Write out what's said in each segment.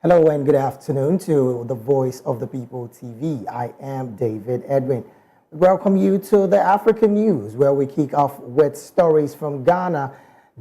Hello and good afternoon to the Voice of the People TV. I am David Edwin. Welcome you to the African News, where we kick off with stories from Ghana.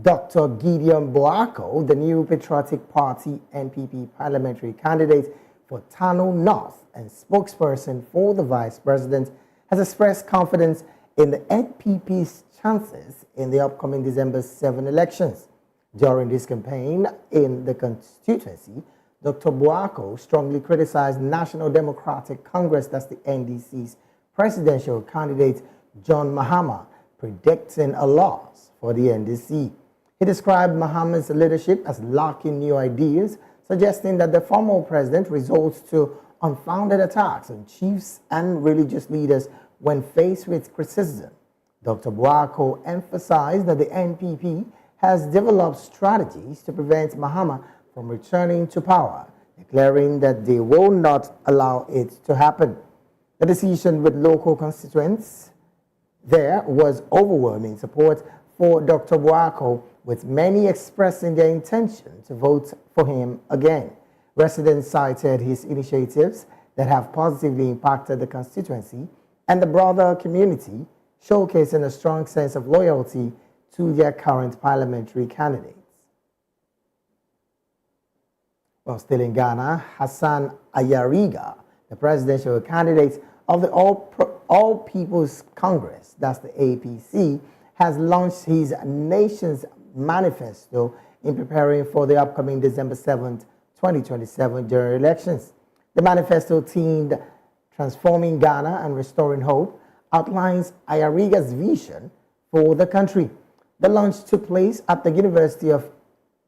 Dr. Gideon Boako, the new Patriotic Party NPP parliamentary candidate for Tano North and spokesperson for the Vice President, has expressed confidence in the NPP's chances in the upcoming December 7 elections. During this campaign in the constituency, Dr. Boako strongly criticized National Democratic Congress, that's the NDC's presidential candidate John Mahama, predicting a loss for the NDC. He described Mahama's leadership as lacking new ideas, suggesting that the former president resorts to unfounded attacks on chiefs and religious leaders when faced with criticism. Dr. Boako emphasized that the NPP has developed strategies to prevent Mahama from returning to power, declaring that they will not allow it to happen. The decision with local constituents there was overwhelming support for Dr. Boako, with many expressing their intention to vote for him again. Residents cited his initiatives that have positively impacted the constituency and the broader community, showcasing a strong sense of loyalty to their current parliamentary candidate. While still in Ghana, Hassan Ayariga, the presidential candidate of the All People's Congress, that's the APC, has launched his nation's manifesto in preparing for the upcoming December 7th, 2027 general elections. The manifesto, themed Transforming Ghana and Restoring Hope, outlines Ayariga's vision for the country. The launch took place at the University of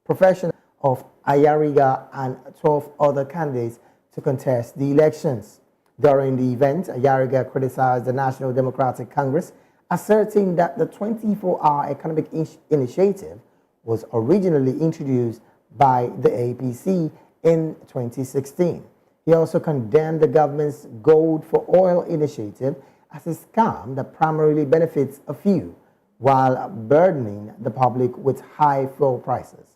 Professional of Ayariga and 12 other candidates to contest the elections. During the event, Ayariga criticized the National Democratic Congress, asserting that the 24-hour economic initiative was originally introduced by the APC in 2016. He also condemned the government's Gold for Oil initiative as a scam that primarily benefits a few, while burdening the public with high fuel prices.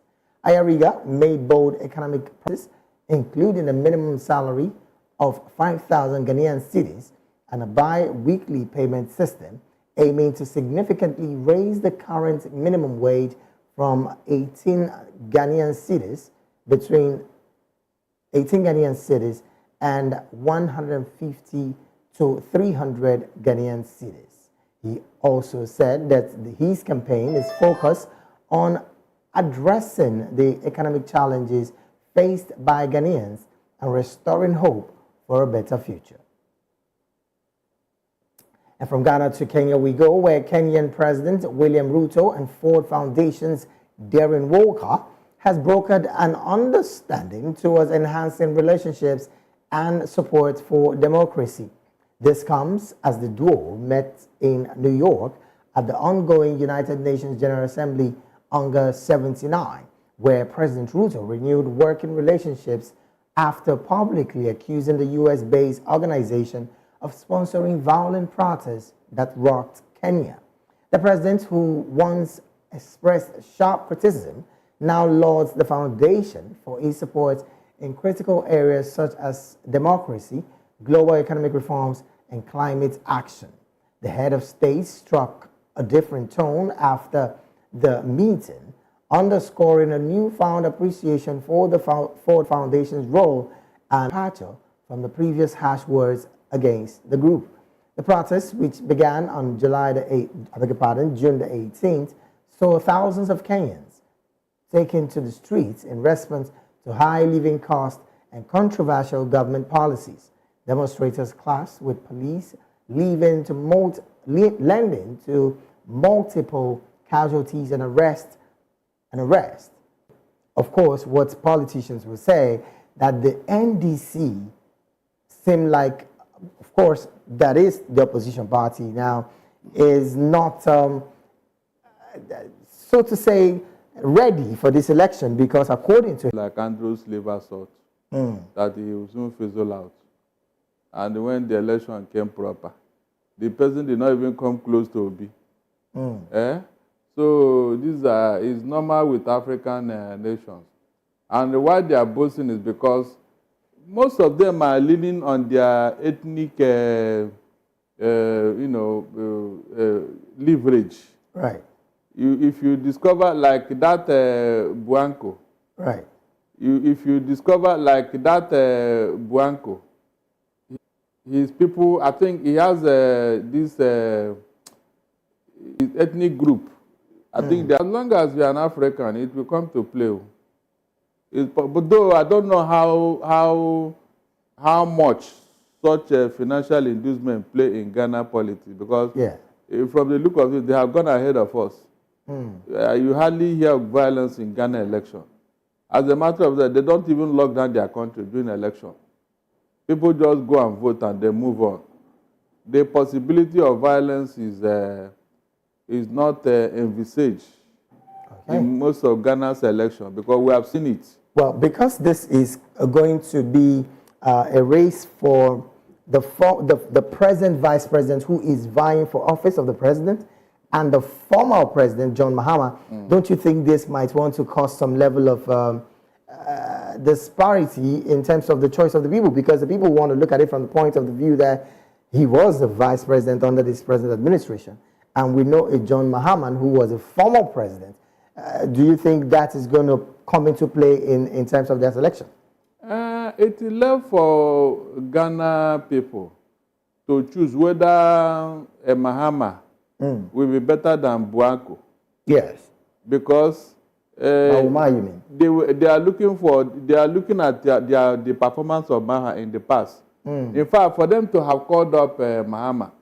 Ayariga made bold economic promises, including a minimum salary of 5,000 Ghanaian cedis and a bi-weekly payment system, aiming to significantly raise the current minimum wage from 18 Ghanaian cedis between 18 Ghanaian cedis and 150 to 300 Ghanaian cedis. He also said that his campaign is focused on addressing the economic challenges faced by Ghanaians and restoring hope for a better future. And from Ghana to Kenya we go, where Kenyan President William Ruto and Ford Foundation's Darren Walker has brokered an understanding towards enhancing relationships and support for democracy. This comes as the duo met in New York at the ongoing United Nations General Assembly UNGA 79, where President Ruto renewed working relationships after publicly accusing the US-based organization of sponsoring violent protests that rocked Kenya. The president, who once expressed sharp criticism, now lauds the foundation for its support in critical areas such as democracy, global economic reforms, and climate action. The head of state struck a different tone after the meeting, underscoring a newfound appreciation for the Ford Foundation's role and departure from the previous harsh words against the group. The protest, which began on June the 18th, saw thousands of Kenyans taken to the streets in response to high living costs and controversial government policies. Demonstrators clashed with police, lending to multiple casualties and arrest. Of course, what politicians will say that the NDC seem like, of course, that is the opposition party now, is not, so to say, ready for this election, because according to like Andrew's liver salt, that he will soon fizzle out. And when the election came proper, the person did not even come close to Obi. So this is normal with African nations. And why they are boasting is because most of them are leaning on their ethnic, leverage. Right. If you discover like that Buanco, Right. if you discover like that Buanco, his people, I think he has this his ethnic group. I think that as long as you are an African, it will come to play. But though I don't know how much such financial inducement play in Ghana politics, because from the look of it, they have gone ahead of us. You hardly hear of violence in Ghana election. As a matter of fact, they don't even lock down their country during election. People just go and vote and they move on. The possibility of violence is not envisaged in most of Ghana's election, because we have seen it. Well, because this is going to be a race for the present vice president who is vying for office of the president and the former president, John Mahama, don't you think this might want to cause some level of disparity in terms of the choice of the people? Because the people want to look at it from the point of the view that he was the vice president under this present administration. And we know a John Mahama who was a former president. Do you think that is going to come into play in terms of that election? It is left for Ghana people to choose whether a Mahama will be better than Buanco. Yes. Because you mean? they are looking at the performance of Mahama in the past. In fact, for them to have called up Mahama,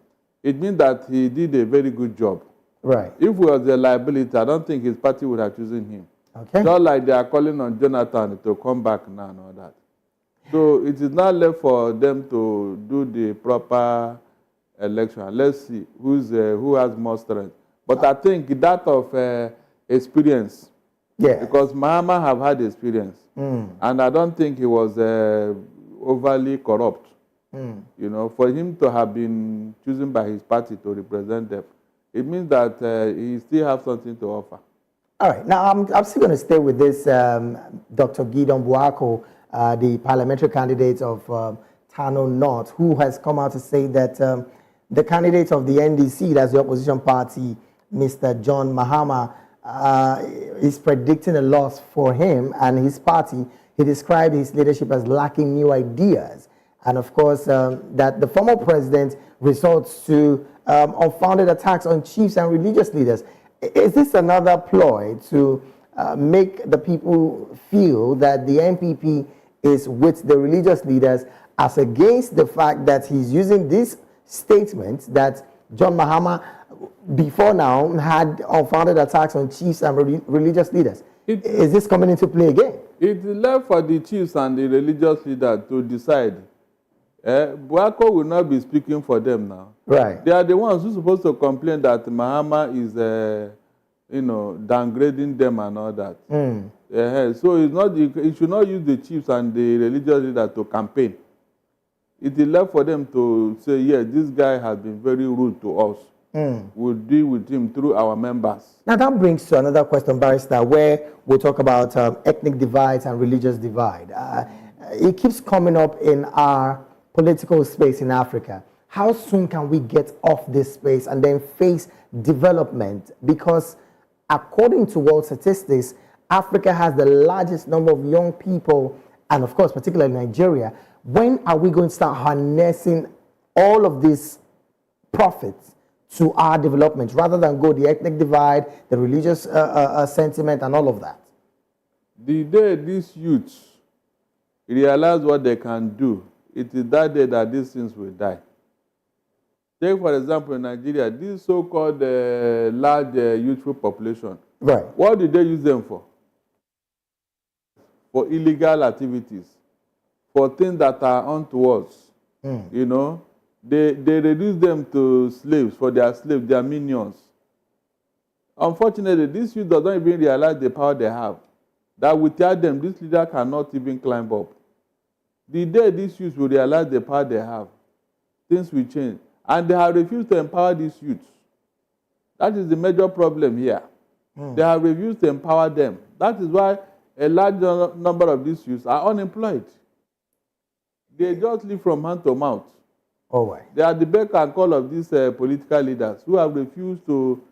it means that he did a very good job. Right. If he was a liability, I don't think his party would have chosen him. Okay. Just like they are calling on Jonathan to come back now and all that. So it is not left for them to do the proper election. Let's see who has more strength. But I think that of experience. Yeah. Because Mahama have had experience. And I don't think he was overly corrupt. You know, for him to have been chosen by his party to represent them, it means that he still has something to offer. All right. Now, I'm still going to stay with this Dr. Gideon Buako, the parliamentary candidate of Tano North, who has come out to say that the candidate of the NDC, that's the opposition party, Mr. John Mahama, is predicting a loss for him and his party. He described his leadership as lacking new ideas. And of course, that the former president resorts to unfounded attacks on chiefs and religious leaders. Is this another ploy to make the people feel that the NPP is with the religious leaders, as against the fact that he's using this statement that John Mahama before now had unfounded attacks on chiefs and religious leaders? Is this coming into play again? It is left for the chiefs and the religious leaders to decide. Buako will not be speaking for them now. Right. They are the ones who are supposed to complain that Mahama is, downgrading them and all that. So it's not. It should not use the chiefs and the religious leaders to campaign. It is left for them to say, yes, this guy has been very rude to us. We'll deal with him through our members. Now that brings to another question, Barrister, where we'll talk about ethnic divides and religious divide. It keeps coming up in our political space in Africa. How soon can we get off this space and then face development? Because according to world statistics, Africa has the largest number of young people, and of course, particularly Nigeria. When are we going to start harnessing all of these profits to our development, rather than go the ethnic divide, the religious sentiment, and all of that? The day these youths realize what they can do, it is that day that these things will die. Take, for example, in Nigeria, this so-called large youthful population. Right. What did they use them for? For illegal activities, for things that are untowards. You know, they reduce them to slaves, for their slaves, their minions. Unfortunately, these youth don't even realize the power they have. That without them, this leader cannot even climb up. The day these youths will realize the power they have, things will change. And they have refused to empower these youths. That is the major problem here. They have refused to empower them. That is why a large number of these youths are unemployed. They just live from hand to mouth. Oh, right. They are the beck and call of these political leaders who have refused to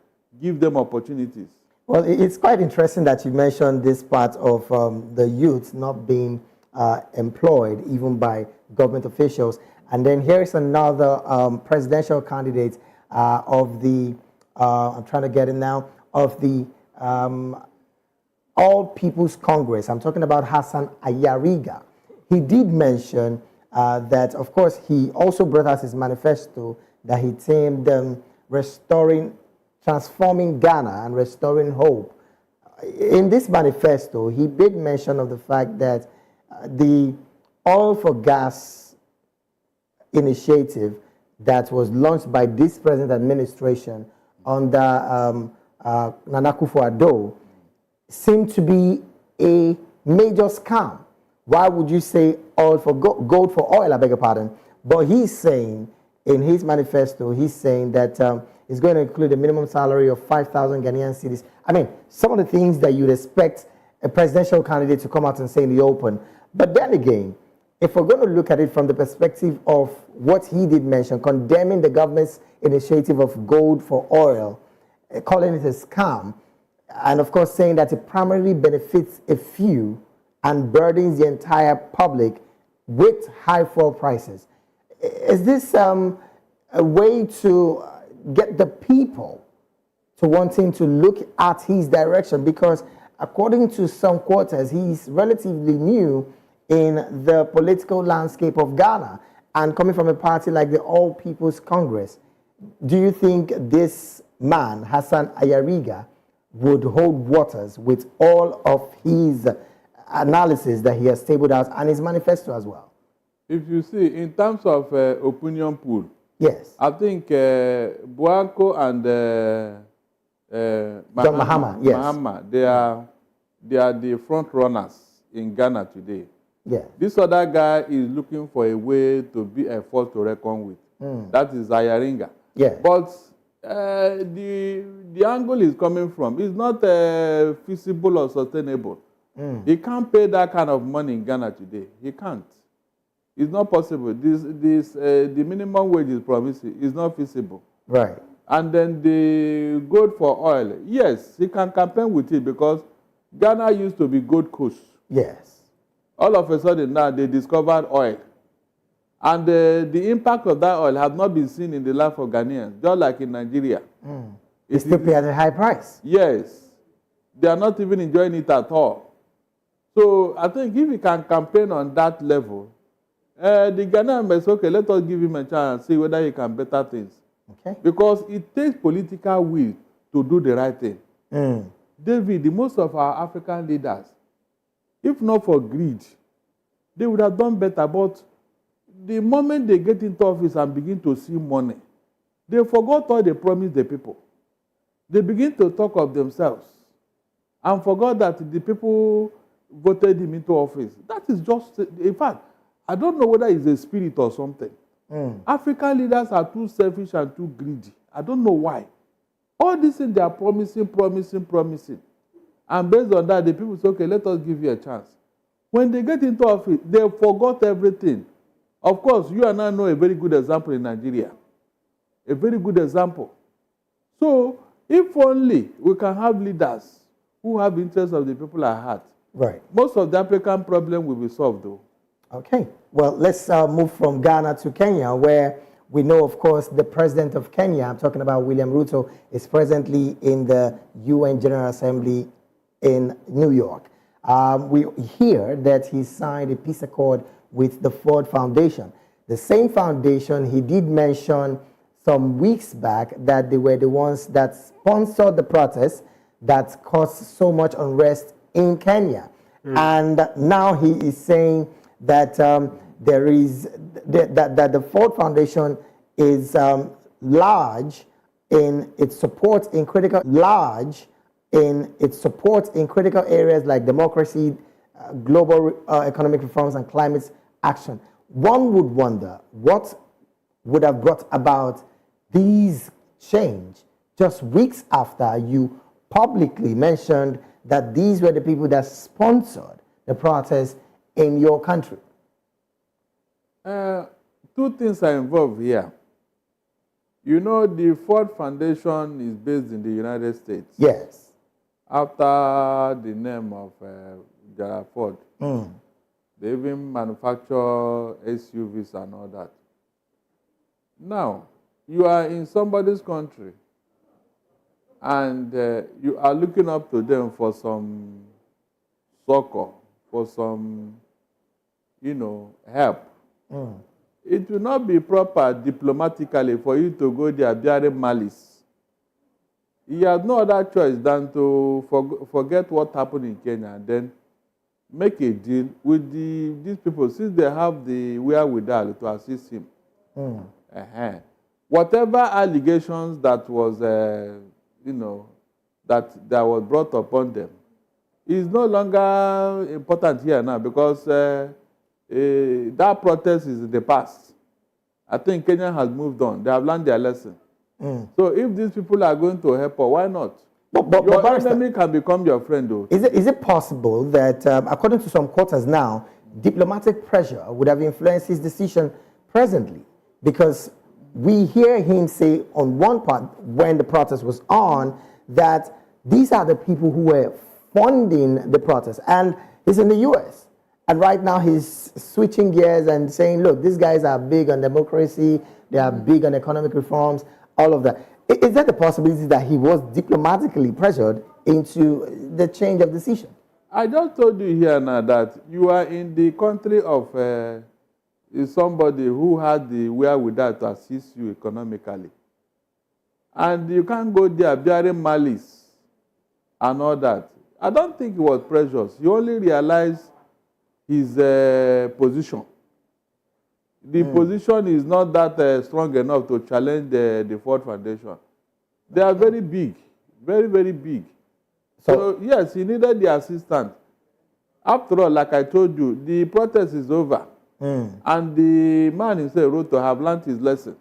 give them opportunities. Well, it's quite interesting that you mentioned this part of the youth not being employed even by government officials. And then here's another presidential candidate of the, I'm trying to get it now, of the All People's Congress. I'm talking about Hassan Ayariga. He did mention that, of course, he also brought out his manifesto that he termed transforming Ghana and restoring hope. In this manifesto, he did mention of the fact that the oil for gas initiative that was launched by this present administration under Nana Akufo-Addo seemed to be a major scam. Why would you say oil for gold for oil, I beg your pardon? But he's saying, in his manifesto, he's saying that it's going to include a minimum salary of 5,000 Ghanaian cedis. I mean, some of the things that you'd expect a presidential candidate to come out and say in the open. But then again, if we're going to look at it from the perspective of what he did mention, condemning the government's initiative of gold for oil, calling it a scam, and of course saying that it primarily benefits a few and burdens the entire public with high fuel prices. Is this a way to get the people to wanting to look at his direction? Because according to some quarters, he's relatively new in the political landscape of Ghana and coming from a party like the All People's Congress. Do you think this man, Hassan Ayariga, would hold waters with all of his analysis that he has tabled out and his manifesto as well? If you see, in terms of opinion pool, yes, I think Buanko and John Mahama, yes. Mahama, they are the front runners in Ghana today. Yeah. This other guy is looking for a way to be a force to reckon with. That is Ayaringa. Yeah. But the angle is coming from is not feasible or sustainable. He can't pay that kind of money in Ghana today. He can't. It's not possible. The minimum wage is promising. It's not feasible. Right. And then the gold for oil. Yes, he can campaign with it because Ghana used to be Gold Coast. Yes. All of a sudden now they discovered oil. And the impact of that oil has not been seen in the life of Ghanaians, just like in Nigeria. They still pay at a high price. Yes. They are not even enjoying it at all. So I think if he can campaign on that level, the Ghanaian may say, okay, let us give him a chance and see whether he can better things. Okay. Because it takes political will to do the right thing. David, the most of our African leaders, if not for greed, they would have done better. But the moment they get into office and begin to see money, they forgot all they promised the people. They begin to talk of themselves and forgot that the people voted him into office. That is just, in fact, I don't know whether it's a spirit or something. African leaders are too selfish and too greedy. I don't know why. All these things they are promising. And based on that, the people say, okay, let us give you a chance. When they get into office, they forgot everything. Of course, you and I know a very good example in Nigeria. A very good example. So, if only we can have leaders who have interests of the people at heart, right, most of the African problem will be solved, though. Okay. Well, let's move from Ghana to Kenya, where we know, of course, the president of Kenya, I'm talking about William Ruto, is presently in the UN General Assembly in New York. We hear that he signed a peace accord with the Ford Foundation. The same foundation he did mention some weeks back that they were the ones that sponsored the protests that caused so much unrest in Kenya. And now he is saying that that the Ford Foundation is large in its support in critical areas like democracy, global economic reforms, and climate action. One would wonder what would have brought about these change just weeks after you publicly mentioned that these were the people that sponsored the protest in your country? Two things are involved here. You know, the Ford Foundation is based in the United States. Yes. After the name of Gerald Ford. They even manufacture SUVs and all that. Now, you are in somebody's country and you are looking up to them for some succor, for some, help. It will not be proper diplomatically for you to go there bearing malice. He has no other choice than to forget what happened in Kenya and then make a deal with these people since they have the wherewithal to assist him. Whatever allegations that was, that was brought upon them is no longer important here now because that protest is in the past. I think Kenya has moved on. They have learned their lesson. So if these people are going to help, why not? But your enemy can become your friend, though. Is it possible that, according to some quarters now, diplomatic pressure would have influenced his decision presently? Because we hear him say on one part, when the protest was on, that these are the people who were funding the protest. And he's in the U.S. And right now he's switching gears and saying, look, these guys are big on democracy, they are big on economic reforms, all of that. Is there the possibility that he was diplomatically pressured into the change of decision? I just told you here now that you are in the country of somebody who had the wherewithal to assist you economically. And you can't go there bearing malice and all that. I don't think he was precious. He only realized his position. The position is not that strong enough to challenge the Ford Foundation. They are very big, very, very big. So yes, he needed the assistance. After all, like I told you, the protest is over. And the man himself, Ruto, have learned his lesson.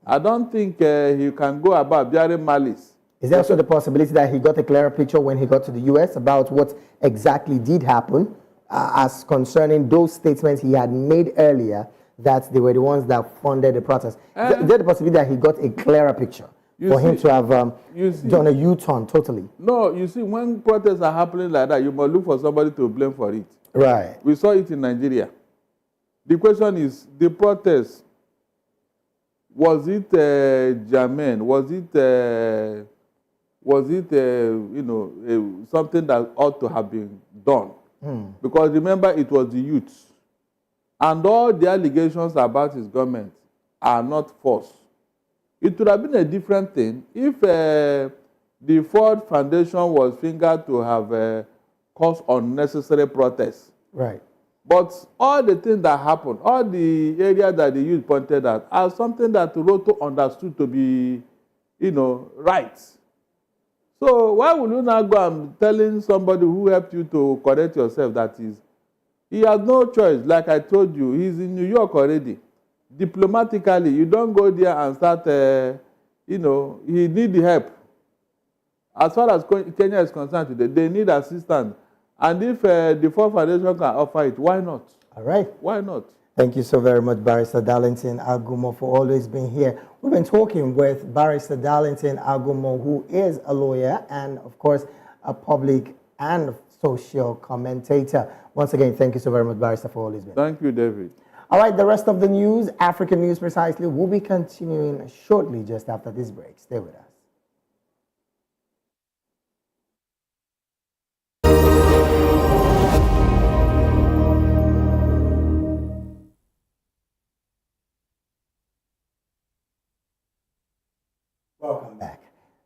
I don't think he can go about bearing malice. Is there also the possibility that he got a clearer picture when he got to the U.S. about what exactly did happen as concerning those statements he had made earlier that they were the ones that funded the protest? Is there the possibility that he got a clearer picture for him to have done a U-turn totally? No, you see, when protests are happening like that, you must look for somebody to blame for it. Right. We saw it in Nigeria. The question is, the protest, was it germane? Was it something that ought to have been done? Because remember, it was the youth. And all the allegations about his government are not false. It would have been a different thing if the Ford Foundation was fingered to have caused unnecessary protests. Right. But all the things that happened, all the areas that the youth pointed at, are something that Ruto understood to be, right. So why would you not go and telling somebody who helped you to correct yourself that is, he has no choice. Like I told you, he's in New York already. Diplomatically, you don't go there and start, he need the help. As far as Kenya is concerned today, they need assistance. And if the Ford Foundation can offer it, why not? All right. Why not? Thank you so very much, Barrister Darlington Agumo, for always being here. We've been talking with Barrister Darlington Agumo, who is a lawyer and, of course, a public and social commentator. Once again, thank you so very much, Barrister, for always being. Thank you, David. All right, the rest of the news, African news precisely, will be continuing shortly just after this break. Stay with us. Welcome back.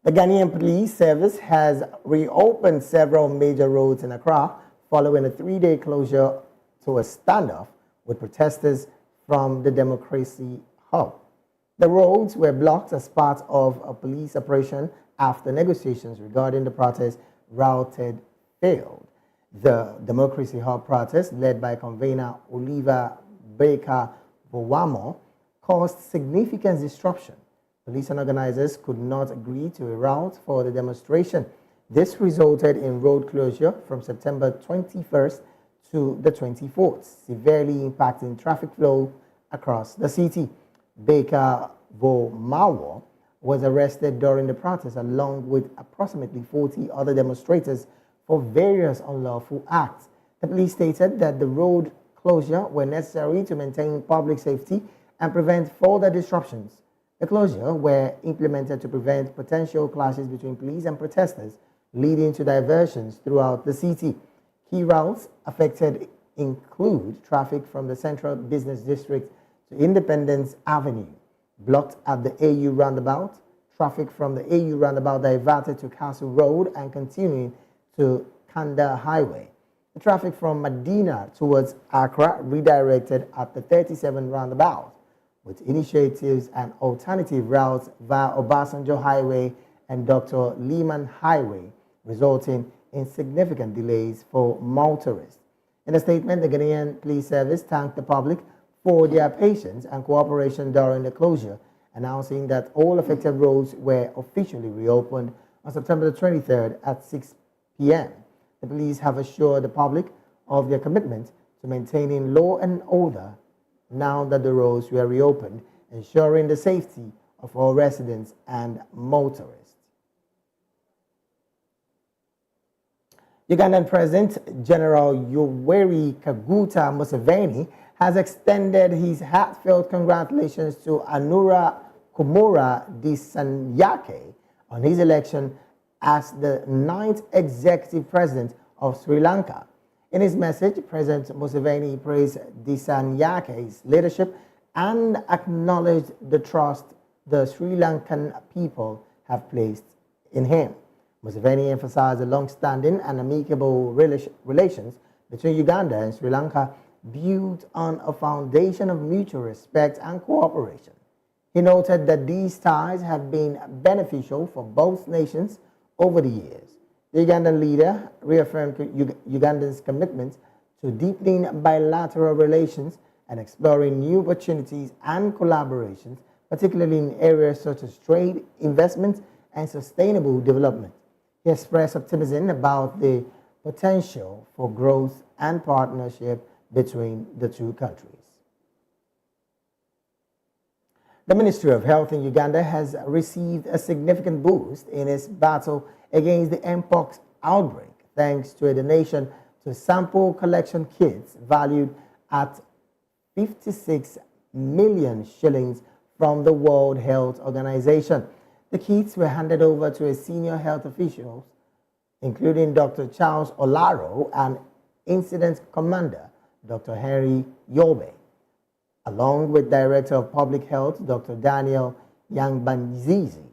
The Ghanaian Police Service has reopened several major roads in Accra following a 3-day closure to a standoff with protesters from the Democracy Hub. The roads were blocked as part of a police operation after negotiations regarding the protest routed failed. The Democracy Hub protest, led by convener Oliver Baker Bowamo, caused significant disruption. Police and organizers could not agree to a route for the demonstration. This resulted in road closure from September 21st to the 24th, severely impacting traffic flow across the city. Baker Vomawa was arrested during the protest along with approximately 40 other demonstrators for various unlawful acts. The police stated that the road closure were necessary to maintain public safety and prevent further disruptions. The closure were implemented to prevent potential clashes between police and protesters, leading to diversions throughout the city. Key routes affected include traffic from the Central Business District to Independence Avenue, blocked at the AU roundabout. Traffic from the AU roundabout diverted to Castle Road and continuing to Kanda Highway. The traffic from Medina towards Accra redirected at the 37 roundabout, with initiatives and alternative routes via Obasanjo Highway and Dr. Lehman Highway, resulting in significant delays for motorists. In a statement, the Ghanaian Police Service thanked the public for their patience and cooperation during the closure, announcing that all affected roads were officially reopened on September 23rd at 6 p.m. The police have assured the public of their commitment to maintaining law and order now that the roads were reopened, ensuring the safety of all residents and motorists. Ugandan President General Yoweri Kaguta Museveni has extended his heartfelt congratulations to Anura Kumura Dissanayake on his election as the 9th executive president of Sri Lanka. In his message, President Museveni praised Dissanyake's leadership and acknowledged the trust the Sri Lankan people have placed in him. Museveni emphasized the long-standing and amicable relations between Uganda and Sri Lanka built on a foundation of mutual respect and cooperation. He noted that these ties have been beneficial for both nations over the years. The Ugandan leader reaffirmed Uganda's commitment to deepening bilateral relations and exploring new opportunities and collaborations, particularly in areas such as trade, investment, and sustainable development. He expressed optimism about the potential for growth and partnership between the two countries. The Ministry of Health in Uganda has received a significant boost in its battle against the Mpox outbreak, thanks to a donation to sample collection kits valued at 56 million shillings from the World Health Organization. The kits were handed over to a senior health officials, including Dr. Charles Olaro and Incident Commander Dr. Henry Yobe, along with Director of Public Health Dr. Daniel Yangbanzizi.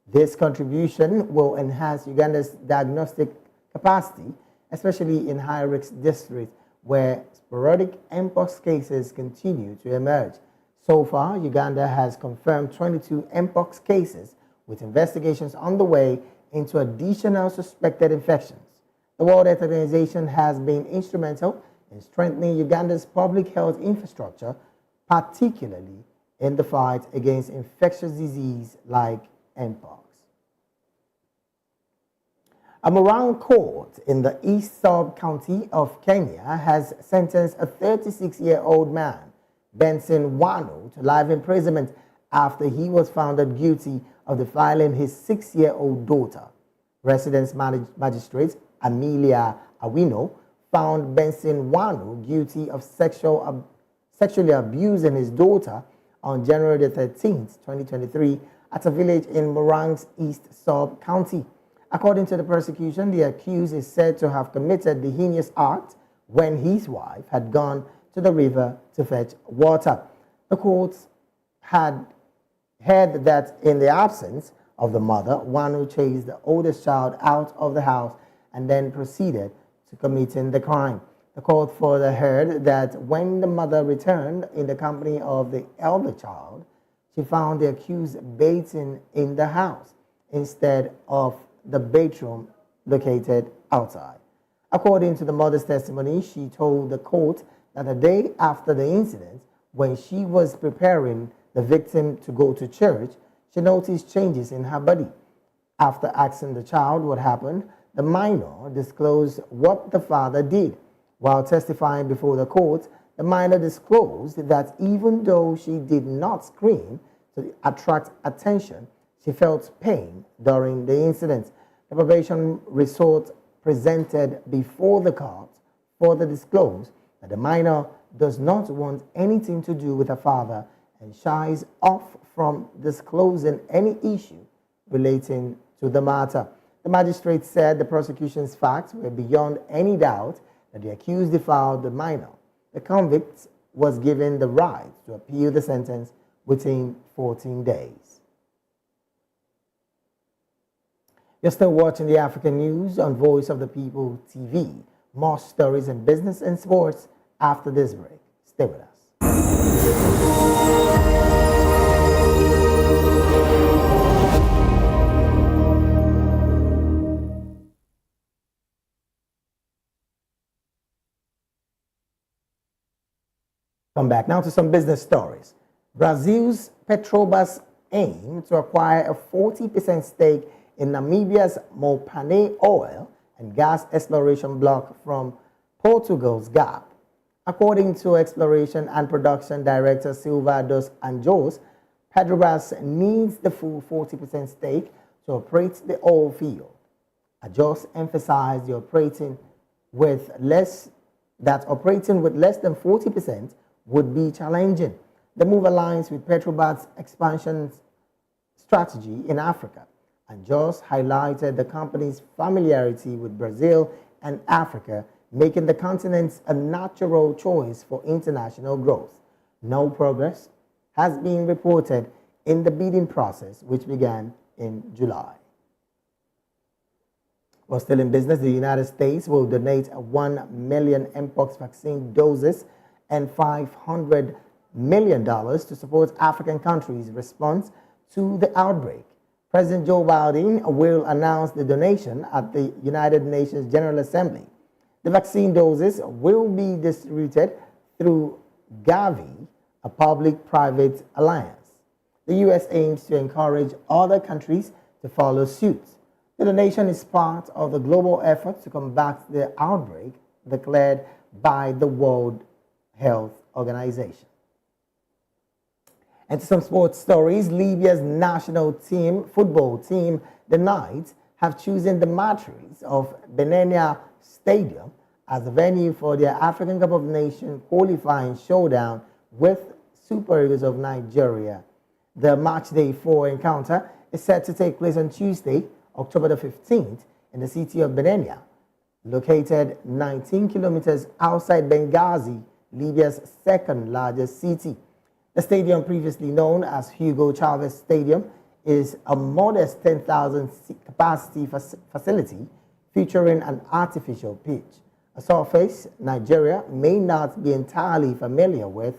This contribution will enhance Uganda's diagnostic capacity, especially in high-risk districts where sporadic Mpox cases continue to emerge. So far, Uganda has confirmed 22 Mpox cases, with investigations underway into additional suspected infections. The World Health Organization has been instrumental in strengthening Uganda's public health infrastructure, particularly in the fight against infectious disease like Mpox. A Murang'a court in the East Sub-County of Kenya has sentenced a 36-year-old man, Benson Wanu, to life imprisonment after he was found guilty of defiling his 6-year-old daughter. Residence Magistrate Amelia Awino found Benson Wanu guilty of sexually abusing his daughter on January 13, 2023, at a village in Murang'a's East Sub-County. According to the prosecution, the accused is said to have committed the heinous act when his wife had gone to the river to fetch water. The courts had heard that in the absence of the mother, Wanu chased the oldest child out of the house and then proceeded to committing the crime. The court further heard that when the mother returned in the company of the elder child, she found the accused bathing in the house instead of the bedroom located outside. According to the mother's testimony, she told the court that the day after the incident, when she was preparing the victim to go to church, she noticed changes in her body. After asking the child what happened, the minor disclosed what the father did. While testifying before the court, the minor disclosed that even though she did not scream to attract attention, she felt pain during the incident. The probation resort presented before the court further disclosed that the minor does not want anything to do with her father and shies off from disclosing any issue relating to the matter. The magistrate said the prosecution's facts were beyond any doubt that the accused defiled the minor. The convict was given the right to appeal the sentence within 14 days. You're still watching the African News on Voice of the People TV. More stories in business and sports after this break. Stay with us. Come back now to some business stories. Brazil's Petrobras aim to acquire a 40% stake in Namibia's Mopane oil and gas exploration block from Portugal's Gap. According to Exploration and Production Director Silva dos Anjos, Petrobras needs the full 40% stake to operate the oil field. Anjos emphasized operating with less than 40% would be challenging. The move aligns with Petrobras' expansion strategy in Africa, and Anjos highlighted the company's familiarity with Brazil and Africa, making the continent a natural choice for international growth. No progress has been reported in the bidding process, which began in July. While still in business, the United States will donate 1 million Mpox vaccine doses and $500 million to support African countries' response to the outbreak. President Joe Biden will announce the donation at the United Nations General Assembly. The vaccine doses will be distributed through Gavi, a public-private alliance. The U.S. aims to encourage other countries to follow suit. The donation is part of the global effort to combat the outbreak declared by the World Health Organization. And to some sports stories, Libya's national football team, the Knights, have chosen the matriz of Benenia Stadium as the venue for their African Cup of Nations qualifying showdown with Super Eagles of Nigeria. The matchday 4 encounter is set to take place on Tuesday, October the 15th, in the city of Benenia, located 19 kilometers outside Benghazi, Libya's second largest city. The stadium, previously known as Hugo Chavez Stadium, is a modest 10,000 capacity facility featuring an artificial pitch, a surface Nigeria may not be entirely familiar with.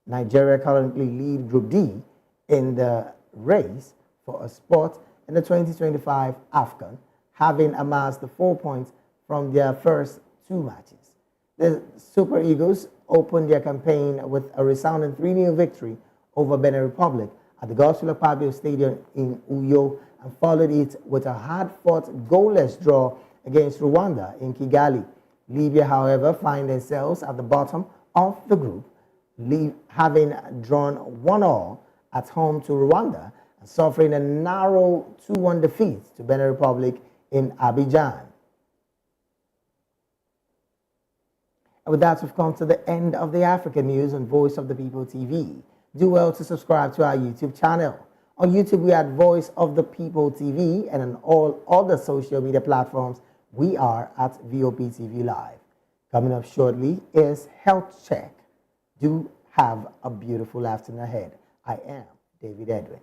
Nigeria currently lead Group D in the race for a spot in the 2025 AFCON, having amassed the 4 points from their first 2 matches. The Super Eagles opened their campaign with a resounding 3-0 victory over Benin Republic at the Godswill Akpabio Stadium in Uyo, and followed it with a hard-fought goalless draw against Rwanda in Kigali. Libya, however, find themselves at the bottom of the group, having drawn 1-1 at home to Rwanda and suffering a narrow 2-1 defeat to Benin Republic in Abidjan. And with that, we've come to the end of the African News on Voice of the People TV. Do well to subscribe to our YouTube channel. On YouTube, we are at Voice of the People TV, and on all other social media platforms, we are at VOP TV Live. Coming up shortly is Health Check. Do have a beautiful afternoon ahead. I am David Edwin.